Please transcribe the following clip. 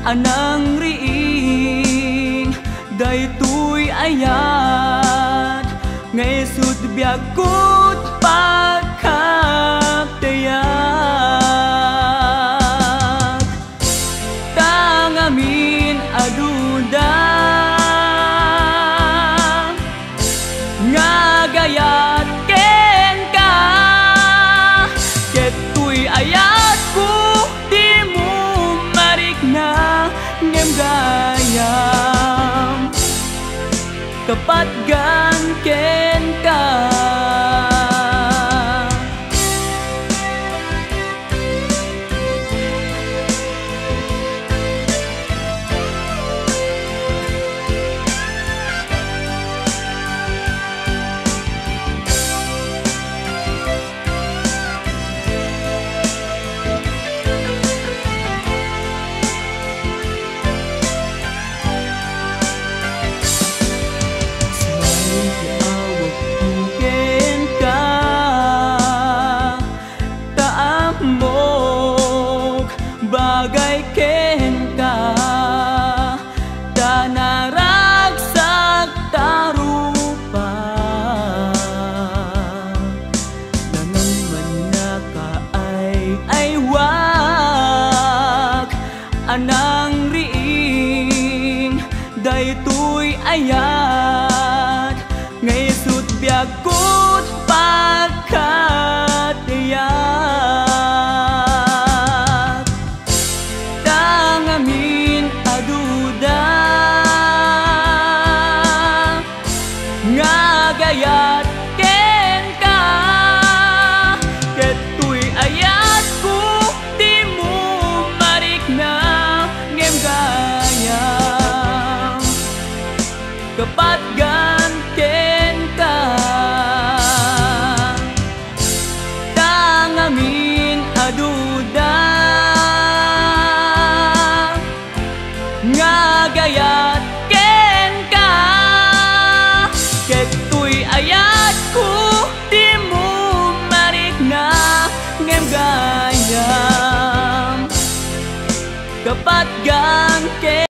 anang riing daytoy ayat ngay sud biagkot pagkaptayag tangamin aduda nga gayat ken ka ketoy ayat ko di mo marikna ngem gayam kapatgan ken ka bagay ken ka tanaragsak tarupa nangan man naka ay wag anang riing daytoy ayat ngay sud biagkot pagkatayag tangamin aduda nga gayat ken ka ketoy ayat ko di mo marikna ngem gayam kapatgan ken ka tangamin aduda nga gayat ken ka ketoy ayat ko di mo marikna ngem gayam kapatgan ken